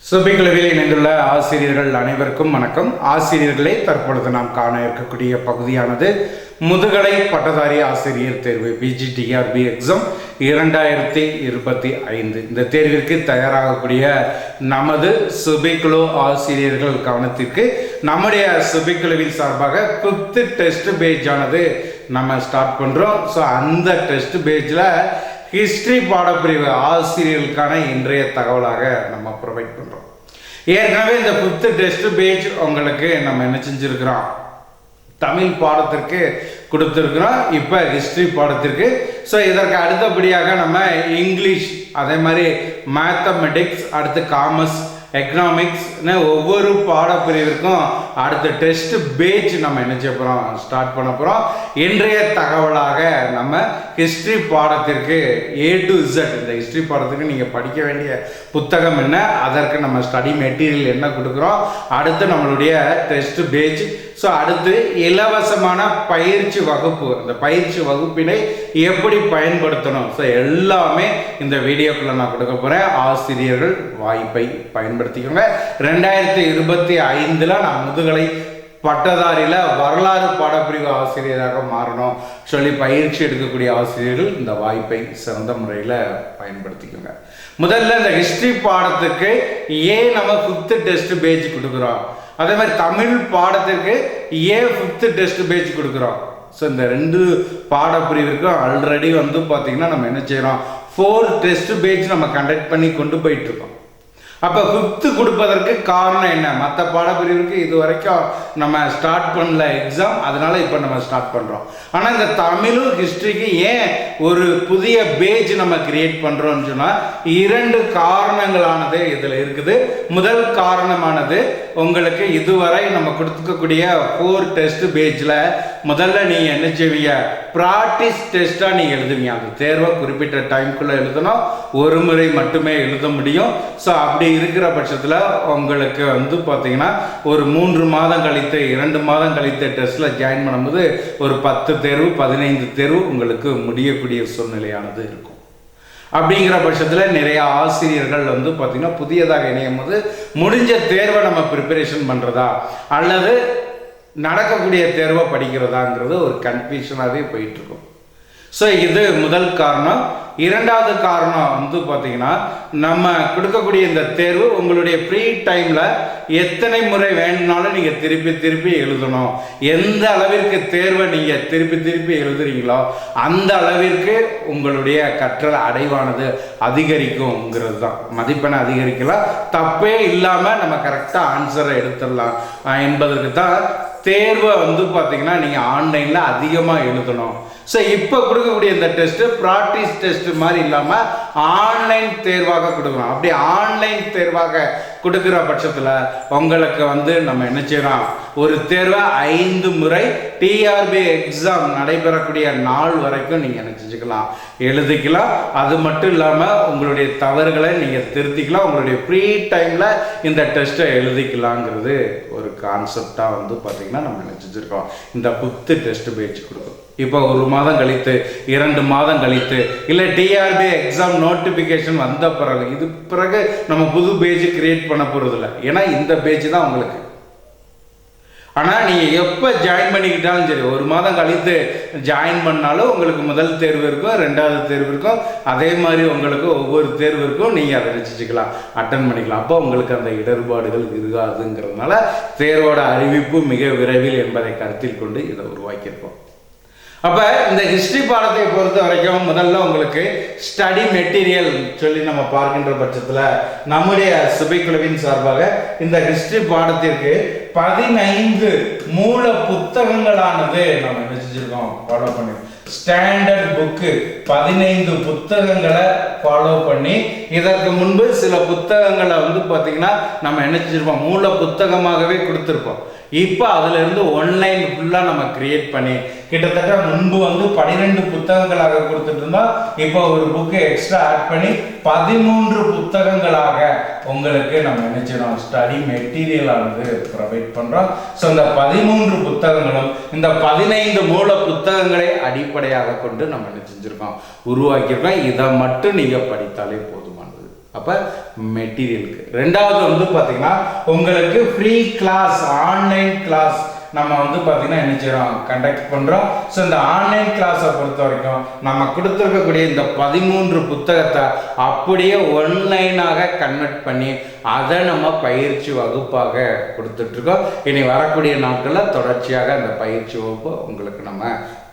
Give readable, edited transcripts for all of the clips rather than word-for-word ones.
சுபிக்குழுவில் இணைந்துள்ள ஆசிரியர்கள் அனைவருக்கும் வணக்கம். ஆசிரியர்களை தற்பொழுது நாம் காண இருக்கக்கூடிய பகுதியானது முதுகலை பட்டதாரி ஆசிரியர் தேர்வு பிஜிடிஆர்பி எக்ஸாம் 2025. இந்த தேர்விற்கு தயாராகக்கூடிய நமது சுபிக்குழு ஆசிரியர்கள் கவனத்திற்கு நம்முடைய சுபிக்குழுவின் சார்பாக 5th டெஸ்ட் பேஜ் ஆனது நம்ம ஸ்டார்ட் பண்ணுறோம். ஸோ அந்த டெஸ்ட் பேஜில் ஹிஸ்ட்ரி பாடப்பிரிவு ஆசிரியர்களுக்கான இன்றைய தகவலாக நம்ம ப்ரொவைட் பண்ணுறோம். ஏற்கனவே இந்த 5th டெஸ்ட் பேஜ் உங்களுக்கு நம்ம என்ன செஞ்சுருக்கிறோம், தமிழ் பாடத்திற்கு கொடுத்துருக்குறோம். இப்போ ஹிஸ்ட்ரி பாடத்திற்கு. ஸோ இதற்கு அடுத்தபடியாக நம்ம இங்கிலீஷ், அதே மாதிரி மேத்தமெட்டிக்ஸ், அடுத்து காமர்ஸ், எக்கனாமிக்ஸ்னு ஒவ்வொரு பாடப்பிரிவிற்கும் அடுத்த டெஸ்ட் பேஜ் நம்ம என்ன செய்ய போகிறோம், ஸ்டார்ட் பண்ண போகிறோம். இன்றைய தகவலாக நம்ம ஹிஸ்ட்ரி பாடத்திற்கு A to Z, இந்த ஹிஸ்ட்ரி பாடத்துக்கு நீங்கள் படிக்க வேண்டிய புத்தகம் என்ன, அதற்கு நம்ம ஸ்டடி மெட்டீரியல் என்ன கொடுக்குறோம், அடுத்து நம்மளுடைய டெஸ்ட் பேஜ், ஸோ அடுத்து இலவசமான பயிற்சி வகுப்பு, அந்த பயிற்சி வகுப்பினை எப்படி பயன்படுத்தணும், ஸோ எல்லாமே இந்த வீடியோக்குள்ள நான் கொடுக்க போகிறேன். ஆசிரியர்கள் வாய்ப்பை பயன்படுத்திக்கோங்க. 2025 நான் முதுகலை பட்டதாரியில் வரலாறு பாடப்பிரிவு ஆசிரியராக மாறணும் சொல்லி பயிற்சி எடுக்கக்கூடிய ஆசிரியர்கள் இந்த வாய்ப்பை சிறந்த முறையில் பயன்படுத்திக்கோங்க. முதல்ல இந்த ஹிஸ்ட்ரி பாடத்துக்கு ஏன் நம்ம 5th டெஸ்ட் பேஜ் கொடுக்குறோம், அதே மாதிரி தமிழ் பாடத்திற்கு ஏன் 5th டெஸ்ட் பேஜ் கொடுக்குறோம். ஸோ இந்த 2 பாடப்பிரிவிற்கும் ஆல்ரெடி பார்த்தீங்கன்னா நம்ம என்ன செய்கிறோம், 4 டெஸ்ட் பேஜ் நம்ம கண்டக்ட் பண்ணி கொண்டு போயிட்டுருக்கோம். அப்போ 5th கொடுப்பதற்கு காரணம் என்ன, மற்ற பாடப்பிரிவுக்கு இது வரைக்கும் நம்ம ஸ்டார்ட் பண்ணல எக்ஸாம், அதனால இப்போ நம்ம ஸ்டார்ட் பண்ணுறோம். ஆனால் இந்த தமிழும் ஹிஸ்ட்ரிக்கு ஏன் ஒரு புதிய பேஜ் நம்ம கிரியேட் பண்ணுறோம்னு சொன்னால் 2 காரணங்களானது இதில் இருக்குது. முதல் காரணமானது உங்களுக்கு இதுவரை நம்ம கொடுத்துக்கக்கூடிய 4 டெஸ்ட் பேஜில் முதல்ல நீங்கள் என்ன செய்வீங்க, ப்ராக்டிஸ் டெஸ்ட்டாக நீங்கள் எழுதுவீங்க. அந்த தேர்வை குறிப்பிட்ட டைம்குள்ளே எழுதணும், ஒரு முறை மட்டுமே எழுத முடியும். ஸோ அப்படி இருக்கிற பட்சத்தில் உங்களுக்கு பார்த்தீங்கன்னா ஒரு 3 மாதம் கழித்து 2 மாதம் கழித்து டெஸ்ட்டில் ஜாயின் பண்ணும்போது ஒரு 10 தேர்வு 15 தேர்வு உங்களுக்கு முடியக்கூடிய சூழ்நிலையானது இருக்கும். அப்படிங்கிற பட்சத்தில் நிறைய ஆசிரியர்கள் பார்த்தீங்கன்னா புதியதாக இணையும் போது முடிஞ்ச தேர்வை நம்ம ப்ரிப்பரேஷன் பண்ணுறதா அல்லது நடக்கக்கூடிய தேர்வை படிக்கிறதாங்கிறது ஒரு கன்ஃபியூஷனாகவே போயிட்டுருக்கும். ஸோ இது முதல் காரணம். இரண்டாவது காரணம் பார்த்தீங்கன்னா நம்ம கொடுக்கக்கூடிய இந்த தேர்வு உங்களுடைய ஃப்ரீ டைமில் எத்தனை முறை வேணும்னாலும் நீங்கள் திருப்பி எழுதணும். எந்த அளவிற்கு தேர்வை நீங்கள் திருப்பி எழுதுறீங்களோ அந்த அளவிற்கு உங்களுடைய கற்றல் அடைவானது அதிகரிக்கும்ங்கிறது தான். மதிப்பெண்ணை அதிகரிக்கலாம், தப்பே இல்லாமல் நம்ம கரெக்டாக ஆன்சரை எடுத்துடலாம் என்பதற்கு தான் தேர்வை பார்த்தீங்கன்னா நீங்கள் ஆன்லைனில் அதிகமாக எழுதணும். ஸோ இப்போ கொடுக்கக்கூடிய இந்த டெஸ்ட்டு ப்ராக்டிஸ் டெஸ்ட் மாதிரி இல்லாமல் ஆன்லைன் தேர்வாக கொடுக்கணும். அப்படி ஆன்லைன் தேர்வாக கொடுக்குற பட்சத்தில் உங்களுக்கு நம்ம என்ன செய்யலாம், ஒரு தேர்வை 5 முறை டிஆர்பி எக்ஸாம் நடைபெறக்கூடிய நாள் வரைக்கும் நீங்கள் என்ன செஞ்சுக்கலாம், எழுதிக்கலாம். அது மட்டும் இல்லாமல் உங்களுடைய தவறுகளை நீங்கள் திருத்திக்கலாம். உங்களுடைய ஃப்ரீ டைமில் இந்த டெஸ்ட்டை எழுதிக்கலாங்கிறது ஒரு கான்செப்டாக பார்த்தீங்கன்னா நம்ம என்ன செஞ்சுருக்கோம், இந்த 5th டெஸ்ட் பேஜ் கொடுக்கும். இப்போ 1 மாதம் கழித்து 2 மாதம் கழித்து இல்லை டிஆர்பி எக்ஸாம் நோட்டிஃபிகேஷன் வந்த பிறகு இது பிறகு நம்ம புது பேஜ் கிரியேட் பண்ண போகிறதில்ல. ஏன்னா இந்த பேஜ் தான் உங்களுக்கு. ஆனால் நீங்கள் எப்போ ஜாயின் பண்ணிக்கிட்டாலும் சரி, 1 மாதம் கழித்து ஜாயின் பண்ணாலும் உங்களுக்கு முதல் தேர்வு இருக்கும், 2வது தேர்வு இருக்கும், அதே மாதிரி உங்களுக்கு ஒவ்வொரு தேர்வு இருக்கும், நீங்கள் அதை ரசிச்சுக்கலாம், அட்டன் பண்ணிக்கலாம். அப்போ உங்களுக்கு அந்த இடர்பாடுகள் இருக்காதுங்கிறதுனால தேர்வோட அறிவிப்பு மிக விரைவில் என்பதை கருத்தில் கொண்டு இதை உருவாக்கியிருக்கோம். அப்போ இந்த ஹிஸ்ட்ரி பாடத்தை பொறுத்த வரைக்கும் முதல்ல உங்களுக்கு ஸ்டடி மெட்டீரியல் சொல்லி நம்ம பார்க்கின்ற பட்சத்தில் நம்முடைய சுபைக்குழுவின் சார்பாக இந்த ஹிஸ்ட்ரி பாடத்திற்கு 15 மூல புத்தகங்களானது நம்ம என்ன செஞ்சிருக்கோம், ஃபாலோ பண்ணி ஸ்டாண்டர்ட் புக்கு 15 புத்தகங்களை ஃபாலோ பண்ணி, இதற்கு முன்பு சில புத்தகங்களை பார்த்தீங்கன்னா நம்ம என்ன செஞ்சிருப்போம், மூல புத்தகமாகவே கொடுத்துருப்போம். இப்போ அதிலிருந்து ஆன்லைன் ஃபுல்லாக நம்ம கிரியேட் பண்ணி கிட்டத்தட்ட முன்பு 12 புத்தகங்களாக கொடுத்துட்டு இருந்தோம். இப்போ ஒரு புக்கு எக்ஸ்ட்ரா ஆட் பண்ணி 13 புத்தகங்களாக உங்களுக்கு நம்ம என்ன செய்யணும், ஸ்டடி மெட்டீரியல் ஆனது ப்ரொவைட் பண்ணுறோம். ஸோ இந்த 13 புத்தகங்களும் இந்த 15 மூல புத்தகங்களை அடிப்படையாக கொண்டு நம்ம என்ன செஞ்சுருக்கோம், உருவாக்கியிருக்கோம். இதை மட்டும் நீங்கள் படித்தாலே போதுமானது. அப்போ மெட்டீரியலுக்கு. ரெண்டாவது வந்து பார்த்தீங்கன்னா உங்களுக்கு ஃப்ரீ கிளாஸ், ஆன்லைன் கிளாஸ் நம்ம வந்து பார்த்தீங்கன்னா என்ன செய்கிறோம், கண்டக்ட் பண்ணுறோம். ஸோ இந்த ஆன்லைன் கிளாஸை பொறுத்த வரைக்கும் நம்ம கொடுத்துருக்கக்கூடிய இந்த 13 புத்தகத்தை அப்படியே ஒன்லைனாக கன்வெர்ட் பண்ணி அதை நம்ம பயிற்சி வகுப்பாக கொடுத்துட்ருக்கோம். இனி வரக்கூடிய நாட்களில் தொடர்ச்சியாக அந்த பயிற்சி வகுப்பு உங்களுக்கு நம்ம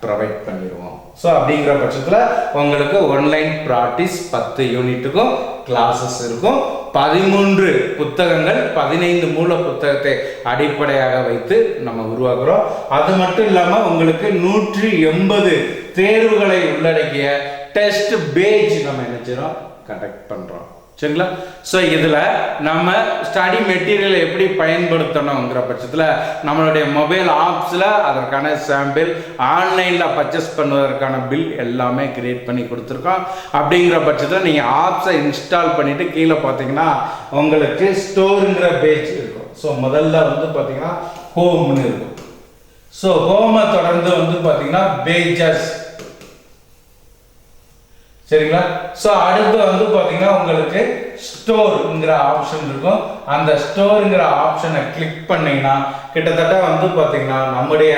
ப்ரொவைட் பண்ணிடுவோம். ஸோ அப்படிங்கிற பட்சத்தில் உங்களுக்கு ஒன்லைன் ப்ராக்டிஸ் 10 யூனிட்டுக்கும் கிளாஸஸ் இருக்கும். 13 புத்தகங்கள், 15 மூல புத்தகத்தை அடிப்படையாக வைத்து நம்ம உருவாக்குறோம். அது மட்டும் இல்லாமல் உங்களுக்கு 180 தேர்வுகளை உள்ளடக்கிய டெஸ்ட் பேஜ் நம்ம நினைச்சிரோம் கண்டக்ட் பண்ணுறோம். சரிங்களா? ஸோ இதில் நம்ம ஸ்டடி மெட்டீரியலை எப்படி பயன்படுத்தணுங்கிற பட்சத்தில் நம்மளுடைய மொபைல் ஆப்ஸில் அதற்கான சாம்பிள், ஆன்லைனில் பர்ச்சேஸ் பண்ணுவதற்கான பில் எல்லாமே கிரியேட் பண்ணி கொடுத்துருக்கோம். அப்படிங்கிற பட்சத்தில் நீங்கள் ஆப்ஸை இன்ஸ்டால் பண்ணிவிட்டு கீழே பார்த்தீங்கன்னா உங்களுக்கு ஸ்டோருங்கிற பேஜ் இருக்கும். ஸோ முதல்ல வந்து பார்த்தீங்கன்னா ஹோம்னு இருக்கும். ஸோ ஹோமை தொடர்ந்து வந்து பார்த்தீங்கன்னா பேஜஸ். சரிங்களா? ஸோ அடுத்து வந்து பார்த்தீங்கன்னா உங்களுக்கு ஸ்டோருங்கிற ஆப்ஷன் இருக்கும். அந்த ஸ்டோருங்கிற ஆப்ஷனை கிளிக் பண்ணீங்கன்னா கிட்டத்தட்ட வந்து பார்த்தீங்கன்னா நம்முடைய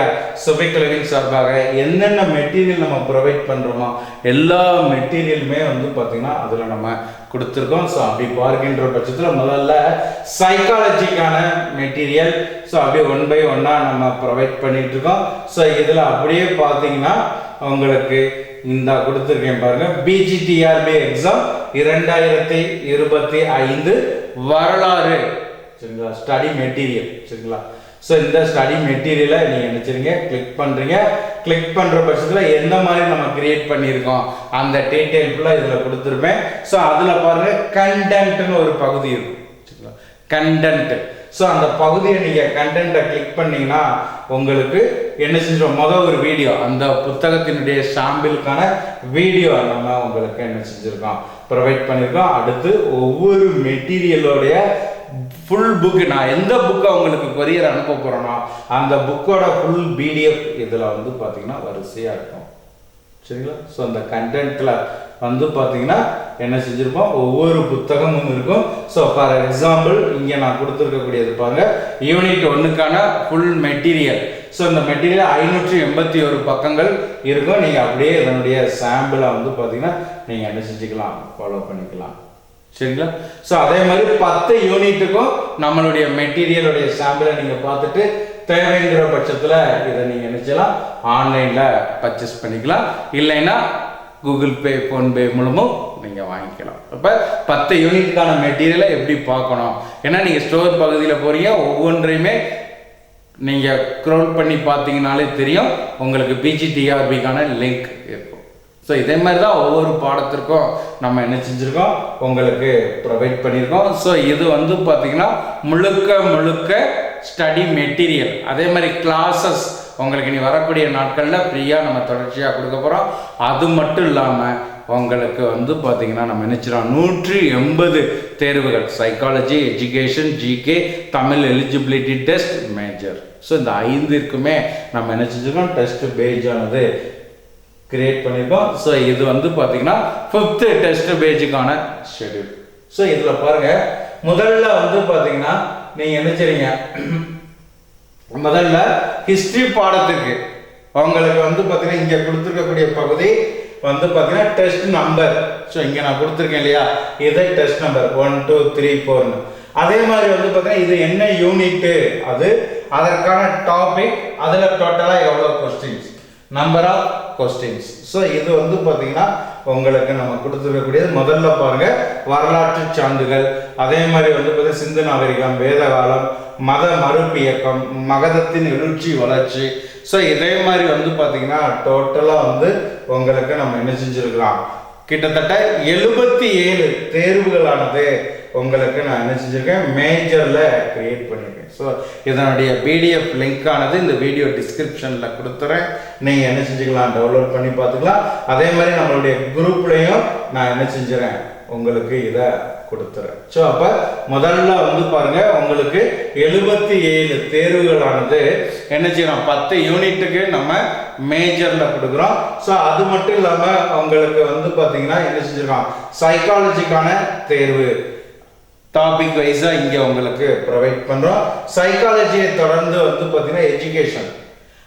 சுபைக்கல்வியின் சார்பாக என்னென்ன மெட்டீரியல் நம்ம ப்ரொவைட் பண்ணுறோமோ எல்லா மெட்டீரியலுமே வந்து பார்த்தீங்கன்னா அதில் நம்ம கொடுத்துருக்கோம். ஸோ அப்படி பார்க்கின்ற பட்சத்தில் முதல்ல சைக்காலஜிக்கான மெட்டீரியல் ஸோ அப்படியே 1 by 1 நம்ம ப்ரொவைட் பண்ணிட்டு இருக்கோம். ஸோ இதில் அப்படியே பார்த்தீங்கன்னா உங்களுக்கு இந்த கொடுத்துருக்கேன் பாருங்க, பிஜிடிஆர்பி எக்ஸாம் 2025 வரலாறு. சரிங்களா? Study material. சரிங்களா? ஸோ இந்த ஸ்டடி மெட்டீரியலை நீங்கள் நினைச்சிருங்க கிளிக் பண்ணுறீங்க. கிளிக் பண்ணுற பட்சத்தில் எந்த மாதிரி நம்ம கிரியேட் பண்ணியிருக்கோம் அந்த டீட்டெயில் ஃபுல்லாக இதில் கொடுத்துருப்பேன். ஸோ அதில் பாருங்கள் கண்டென்ட்னு ஒரு பகுதி இருக்கும். சரிங்களா? கண்டென்ட். ஸோ அந்த பகுதியை நீங்கள் கண்டென்ட்டை கிளிக் பண்ணீங்கன்னா உங்களுக்கு என்ன செஞ்சோம், மொதல் ஒரு வீடியோ, அந்த புத்தகத்தினுடைய சாம்பிளுக்கான வீடியோ நம்ம உங்களுக்கு என்ன செஞ்சுருக்கோம், ப்ரொவைட் பண்ணியிருக்கோம். அடுத்து ஒவ்வொரு மெட்டீரியலோடைய ஃபுல் புக்கு, நான் எந்த புக்கை உங்களுக்கு கொரியர் அனுப்ப போகிறேனோ அந்த புக்கோட ஃபுல் பிடிஎஃப் இதில் வந்து பார்த்தீங்கன்னா வரிசையாக இருக்கும். சரிங்களா? ஸோ அந்த கண்டென்ட்டில் வந்து பார்த்தீங்கன்னா என்ன செஞ்சுருப்போம், ஒவ்வொரு புத்தகமும் இருக்கும். ஸோ ஃபார் எக்ஸாம்பிள் இங்கே நான் கொடுத்துருக்கக்கூடியது பாருங்க, யூனிட் 1க்கான ஃபுல் மெட்டீரியல். ஸோ இந்த மெட்டீரியல் 581 பக்கங்கள் இருக்கும். நீங்கள் அப்படியே இதனுடைய சாம்பிளை வந்து பார்த்தீங்கன்னா நீங்கள் என்ன செஞ்சுக்கலாம், ஃபாலோ பண்ணிக்கலாம். சரிங்களா? ஸோ அதே மாதிரி 10 யூனிட்டுக்கும் நம்மளுடைய மெட்டீரியலுடைய சாம்பிளை நீங்கள் பார்த்துட்டு தேவைங்கிற பட்சத்தில் இதை நீங்கள் நினைச்சலாம் ஆன்லைனில் பர்ச்சேஸ் பண்ணிக்கலாம். இல்லைன்னா கூகுள் பே, ஃபோன்பே மூலமும் நீங்கள் வாங்கிக்கலாம். இப்போ 10 யூனிட்டுக்கான மெட்டீரியலை எப்படி பார்க்கணும், ஏன்னா நீங்கள் ஸ்டோர் பகுதியில் போகிறீங்க, ஒவ்வொன்றையுமே நீங்கள் ஸ்க்ரோல் பண்ணி பார்த்தீங்கனாலே தெரியும், உங்களுக்கு பிஜிடிஆர்பிக்கான லிங்க் இருக்கும். ஸோ இதே மாதிரி தான் ஒவ்வொரு பாடத்திற்கும் நம்ம என்ன செஞ்சுருக்கோம், உங்களுக்கு ப்ரொவைட் பண்ணியிருக்கோம். ஸோ இது வந்து பார்த்தீங்கன்னா முழுக்க ஸ்டடி மெட்டீரியல். அதே மாதிரி கிளாஸஸ் உங்களுக்கு இனி வரக்கூடிய நாட்களில் ஃப்ரீயாக நம்ம தொடர்ச்சியாக கொடுக்க போகிறோம். அது மட்டும் இல்லாமல் உங்களுக்கு வந்து பார்த்தீங்கன்னா நம்ம நினைச்சிடோம் 180 தேர்வுகள், psychology, education, GK, Tamil eligibility test, major. So இந்த 5க்குமே நம்ம என்ன செஞ்சுருக்கோம், டெஸ்ட் பேஜ் ஆனது கிரியேட் பண்ணியிருக்கோம். ஸோ இது வந்து பார்த்தீங்கன்னா 5th டெஸ்ட் பேஜுக்கான ஷெடியூல். ஸோ இதில் பாருங்கள், முதல்ல வந்து பார்த்தீங்கன்னா நீங்கள் என்ன செய்றீங்க, முதல்ல ஹிஸ்ட்ரி பாடத்துக்கு உங்களுக்கு வந்து பார்த்தீங்கன்னா இங்கே கொடுத்துருக்கக்கூடிய பகுதி வந்து பார்த்தீங்கன்னா டெஸ்ட் நம்பர். ஸோ இங்கே நான் கொடுத்துருக்கேன் இல்லையா, இதை டெஸ்ட் நம்பர் 1 2 3 4. அதே மாதிரி வந்து பார்த்தீங்கன்னா இது என்ன யூனிட்டு, அது அதற்கான டாபிக், அதில் டோட்டலாக எவ்வளோ questions, number of questions. So இது வந்து பார்த்தீங்கன்னா உங்களுக்கு நம்ம கொடுத்துருக்கக்கூடியது. முதல்ல பாருங்க வரலாற்று சான்றுகள், அதே மாதிரி வந்து பார்த்தீங்கன்னா சிந்து நாகரிகம், வேத காலம், மத மறுப்பு இயக்கம், மகதத்தின் எழுச்சி வளர்ச்சி. ஸோ இதே மாதிரி வந்து பார்த்தீங்கன்னா டோட்டலாக வந்து உங்களுக்கு நம்ம என்ன செஞ்சுருக்கலாம், கிட்டத்தட்ட 77 தேர்வுகளானது உங்களுக்கு நான் என்ன செஞ்சுருக்கேன், மேஜரில் கிரியேட் பண்ணியிருக்கேன். ஸோ இதனுடைய பிடிஎஃப் லிங்கானது இந்த வீடியோ டிஸ்கிரிப்ஷனில் கொடுத்துறேன், நீங்கள் என்ன செஞ்சுக்கலாம், டவுன்லோட் பண்ணி பார்த்துக்கலாம். அதே மாதிரி நம்மளுடைய குரூப்லேயும் நான் என்ன செஞ்சுறேன், உங்களுக்கு இதை கொடுத்துறேன். ஸோ அப்போ முதல்ல வந்து பாருங்க உங்களுக்கு 77 தேர்வுகளானது என்ன செய்யணும், 10 யூனிட்டுக்கு நம்ம மேஜரில் கொடுக்குறோம். ஸோ அது மட்டும் இல்லாமல் உங்களுக்கு வந்து பார்த்தீங்கன்னா என்ன செஞ்சுருக்கோம், சைக்காலஜிக்கான தேர்வு டாபிக் வைஸாக இங்கே உங்களுக்கு ப்ரொவைட் பண்ணுறோம். சைக்காலஜியை தொடர்ந்து வந்து பார்த்தீங்கன்னா எஜுகேஷன்,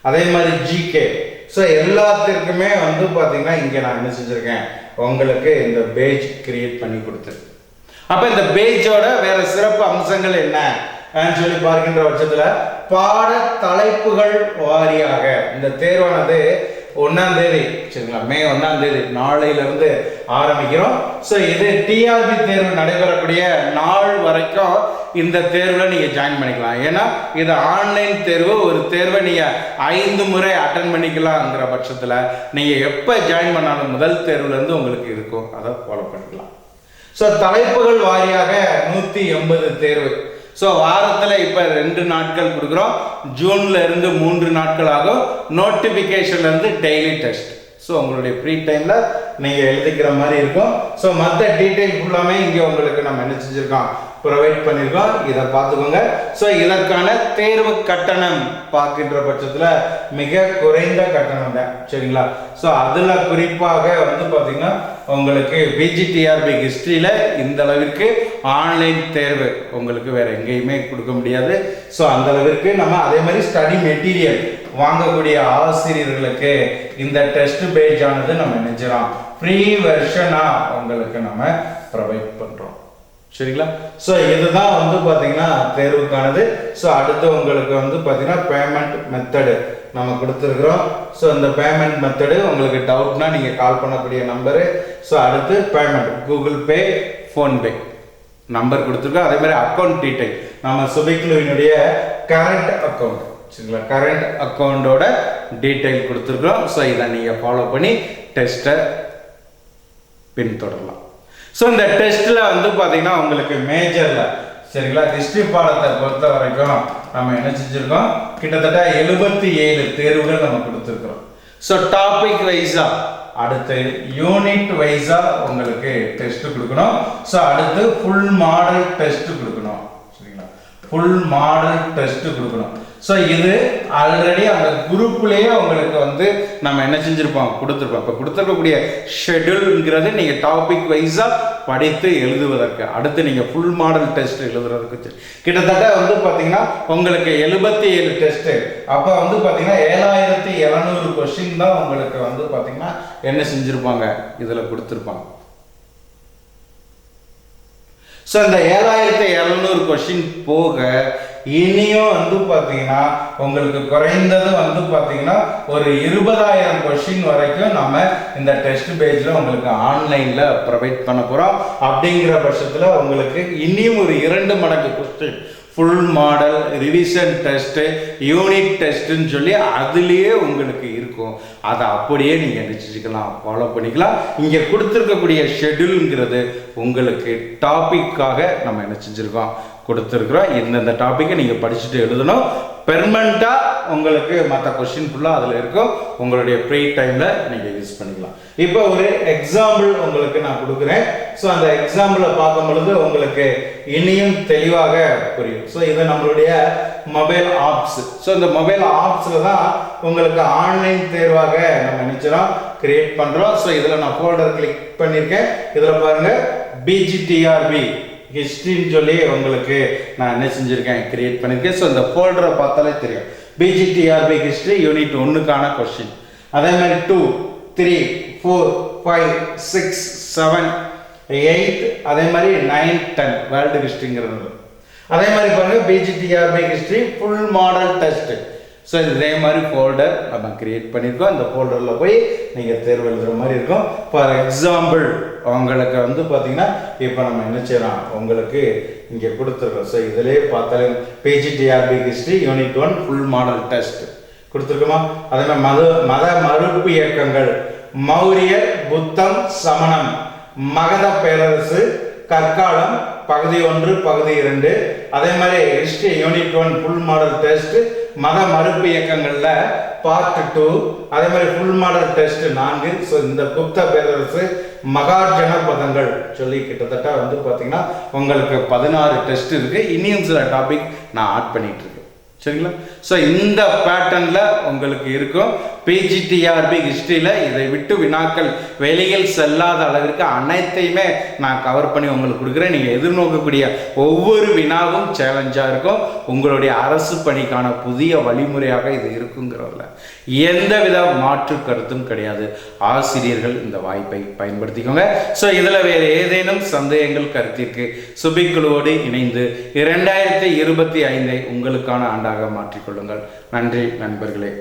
அதே மாதிரி ஜிகே. ஸோ எல்லாத்திற்குமே வந்து பார்த்தீங்கன்னா இங்கே நான் என்ன செஞ்சுருக்கேன், உங்களுக்கு இந்த பேஜ் கிரியேட் பண்ணி கொடுத்துருக்கேன். அப்போ இந்த பேஜோட வேற சிறப்பு அம்சங்கள் என்ன சொல்லி பார்க்கின்ற பட்சத்தில் பாட தலைப்புகள் வாரியாக இந்த தேர்வானது 1ஆம் தேதி சரிங்களா, மே 1ஆம் தேதி நாளையிலிருந்து ஆரம்பிக்கிறோம். ஸோ இது டிஆர்பி தேர்வு நடைபெறக்கூடிய நாள் வரைக்கும் இந்த தேர்வில் நீங்கள் ஜாயின் பண்ணிக்கலாம். ஏன்னா இது ஆன்லைன் தேர்வு, ஒரு தேர்வை நீங்கள் 5 முறை அட்டன் பண்ணிக்கலாங்கிற பட்சத்தில் நீங்கள் எப்போ ஜாயின் பண்ணாலும் முதல் தேர்வுலேருந்து உங்களுக்கு இருக்கும், அதை ஃபாலோ பண்ணிக்கலாம். ஸோ தலைப்புகள் வாரியாக 180 தேர்வு. ஸோ வாரத்தில் இப்போ 2 நாட்கள் கொடுக்குறோம், ஜூன்ல இருந்து 3 நாட்கள் ஆகும். நோட்டிஃபிகேஷன்ல இருந்து டெய்லி டெஸ்ட். ஸோ உங்களுடைய ஃப்ரீ டைமில் நீங்கள் எழுதிக்கிற மாதிரி இருக்கும். ஸோ மற்ற டீட்டெயில் ஃபுல்லாமே இங்கே உங்களுக்கு நம்ம என்ன செஞ்சுருக்கோம், ப்ரொவைட் பண்ணியிருக்கோம். இதை பார்த்துக்கோங்க. ஸோ இதற்கான தேர்வு கட்டணம் பார்க்கின்ற பட்சத்தில் மிக குறைந்த கட்டணம் தான் சரிங்களா. ஸோ அதில் குறிப்பாக வந்து பார்த்தீங்கன்னா உங்களுக்கு பிஜிடிஆர்பி ஹிஸ்ட்ரியில் இந்த அளவிற்கு ஆன்லைன் தேர்வு உங்களுக்கு வேற எங்கேயுமே கொடுக்க முடியாது. ஸோ அந்த அளவிற்கு நம்ம அதே மாதிரி ஸ்டடி மெட்டீரியல் வாங்கக்கூடிய ஆசிரியர்களுக்கு இந்த டெஸ்ட் பேஜ் ஆனது நம்ம நினைச்சிடலாம் ஃப்ரீ வெர்ஷனா உங்களுக்கு நம்ம ப்ரொவைட் பண்றோம் சரிங்களா. ஸோ இதுதான் வந்து பார்த்தீங்கன்னா தேர்வுக்கானது. ஸோ அடுத்து உங்களுக்கு வந்து பார்த்தீங்கன்னா பேமெண்ட் மெத்தடு நம்ம கொடுத்துருக்குறோம். ஸோ இந்த பேமெண்ட் மெத்தடு உங்களுக்கு டவுட்னா நீங்கள் கால் பண்ணக்கூடிய நம்பரு. ஸோ அடுத்து payment Google Pay, PhonePe number கொடுத்துருக்கோம். அதே மாதிரி அக்கௌண்ட் டீட்டெயில் நம்ம சுபிக்லுவினுடைய கரண்ட் அக்கௌண்ட் சரிங்களா, கரண்ட் அக்கௌண்டோட டீட்டெயில் கொடுத்துருக்குறோம். ஸோ இதை நீங்கள் ஃபாலோ பண்ணி டெஸ்ட்டை பின்தொடரலாம். ஸோ இந்த டெஸ்ட்டில் வந்து பார்த்தீங்கன்னா உங்களுக்கு மேஜரில் சரிங்களா ஹிஸ்ட்ரி பாடத்தை பொறுத்த வரைக்கும் நம்ம என்ன செஞ்சுருக்கோம், கிட்டத்தட்ட 77 தேர்வுகள் நம்ம கொடுத்துருக்குறோம். ஸோ டாபிக் வைஸா அடுத்து யூனிட் வைஸா உங்களுக்கு டெஸ்ட் கொடுக்கணும். ஸோ அடுத்து ஃபுல் மாடல் டெஸ்ட் கொடுக்கணும் சரிங்களா, ஃபுல் மாடல் டெஸ்ட் கொடுக்கணும். ஸோ இது ஆல்ரெடி அந்த குரூப்லேயே உங்களுக்கு வந்து நம்ம என்ன செஞ்சுருப்போம், கொடுத்துருப்போம். இப்போ கொடுத்துருக்கக்கூடிய ஷெட்யூல்ங்கிறது நீங்கள் டாபிக் வைஸாக படித்து எழுதுவதற்கு, அடுத்து நீங்கள் ஃபுல் மாடல் டெஸ்ட் எழுதுறதுக்கு கிட்டத்தட்ட வந்து பார்த்தீங்கன்னா உங்களுக்கு 77 டெஸ்ட்டு. அப்போ வந்து பார்த்தீங்கன்னா 7700 கொஸ்டின் தான் உங்களுக்கு வந்து பார்த்தீங்கன்னா என்ன செஞ்சுருப்பாங்க, இதில் கொடுத்துருப்பாங்க. ஸோ இந்த 7700 கொஸ்டின் போக இனியும் வந்து பார்த்தீங்கன்னா உங்களுக்கு குறைந்தது வந்து பார்த்தீங்கன்னா ஒரு 20000 கொஸ்டின் வரைக்கும் நம்ம இந்த டெஸ்ட் பேஜில் உங்களுக்கு ஆன்லைனில் ப்ரொவைட் பண்ண போகிறோம். அப்படிங்கிற பட்சத்தில் உங்களுக்கு இனியும் ஒரு 2 மடங்கு question full model, revision test, unit டெஸ்ட்டுன்னு சொல்லி அதுலேயே உங்களுக்கு இருக்கும். அதை அப்படியே நீங்கள் நிச்சயிக்கலாம், ஃபாலோ பண்ணிக்கலாம். இங்கே கொடுத்துருக்கக்கூடிய ஷெட்யூலுங்கிறது உங்களுக்கு டாப்பிக்காக நம்ம என்ன செஞ்சுருக்கோம், கொடுத்துருக்குறோம். இந்தந்த டாப்பிக்கை நீங்கள் படிச்சுட்டு எழுதணும். பெர்மனண்ட்டாக உங்களுக்கு மற்ற கொஸ்டின் ஃபுல்லாக அதில் இருக்கும். உங்களுடைய ஃப்ரீ டைமில் நீங்கள் யூஸ் பண்ணிக்கலாம். இப்போ ஒரு எக்ஸாம்பிள் உங்களுக்கு நான் கொடுக்குறேன். ஸோ அந்த எக்ஸாம்பிளை பார்க்கும் பொழுது உங்களுக்கு இனியும் தெளிவாக புரியும். ஸோ இது நம்மளுடைய மொபைல் ஆப்ஸ். ஸோ இந்த மொபைல் ஆப்ஸில் தான் உங்களுக்கு ஆன்லைன் தேர்வாக நம்ம நினைச்சிடும் கிரியேட் பண்ணுறோம். ஸோ இதில் நான் ஃபோல்டர் கிளிக் பண்ணியிருக்கேன். இதில் பாருங்கள் பிஜிடிஆர்பி ஹிஸ்ட்ரின்னு சொல்லி உங்களுக்கு நான் என்ன செஞ்சுருக்கேன், கிரியேட் பண்ணியிருக்கேன். ஸோ இந்த ஃபோல்டரை பார்த்தாலே தெரியும். பிஜிடிஆர்பி ஹிஸ்ட்ரி யூனிட் 1க்கான கொஸ்டின், அதே மாதிரி 2, 3, 4, 5, 6, 7, 8, அதே மாதிரி 9, 10 வேர்ல்டு ஹிஸ்ட்ரிங்கிறது. அதே மாதிரி பாருங்க PGTRB history full model test. So இதே மாதிரி ஃபோல்டர் நம்ம கிரியேட் பண்ணியிருக்கோம். இந்த ஃபோல்டரில் போய் நீங்கள் தேர்வு எழுதுகிற மாதிரி இருக்கும். ஃபார் எக்ஸாம்பிள் உங்களுக்கு வந்து பார்த்தீங்கன்னா இப்போ நம்ம என்ன செய்யலாம், உங்களுக்கு இங்கே கொடுத்துருக்கோம். ஸோ இதிலே பார்த்தாலே PGTRB history unit 1 full model test கொடுத்துருக்கோமா. அதே மாதிரி மத மறுப்பு இயக்கங்கள், மௌரியர், புத்தம், சமணம், மகத பேரரசு, கற்காலம் பகுதி 1 பகுதி 2. அதே மாதிரி history unit 1 full model test மத மறுப்பு இயக்கங்கள்ல பார்ட் 2. அதே மாதிரி ஃபுல் மாடல் டெஸ்ட் 4. ஸோ இந்த குப்த பேரரசு, மகாஜன பதங்கள் சொல்லி கிட்டத்தட்ட வந்து பார்த்தீங்கன்னா உங்களுக்கு 16 டெஸ்ட் இருக்கு. இனியும் சில டாபிக் நான் ஆட் பண்ணிட்டு இருக்கேன். சரிங்களா? ஸோ இந்த பேட்டர்னில் உங்களுக்கு இருக்கும். பிஜிடிஆர்பி ஹிஸ்ட்ரியில் இதை விட்டு வினாக்கள் வெளியில் செல்லாத அளவிற்கு அனைத்தையுமே நான் கவர் பண்ணி உங்களுக்கு கொடுக்குறேன். நீங்கள் எதிர்நோக்கக்கூடிய ஒவ்வொரு வினாவும் சேலஞ்சாக இருக்கும். உங்களுடைய அரசு பணிக்கான புதிய வழிமுறையாக இது இருக்குங்கிறதுல எந்தவித மாற்று கருத்தும் கிடையாது. ஆசிரியர்கள் இந்த வாய்ப்பை பயன்படுத்திக்கோங்க. ஸோ இதில் வேறு ஏதேனும் சந்தேகங்கள் கருத்திற்கு சுபிக்குழுவோடு இணைந்து 2025 உங்களுக்கான ஆண்டாக மாற்றிக்கொள்ளுங்கள். நன்றி நண்பர்களே.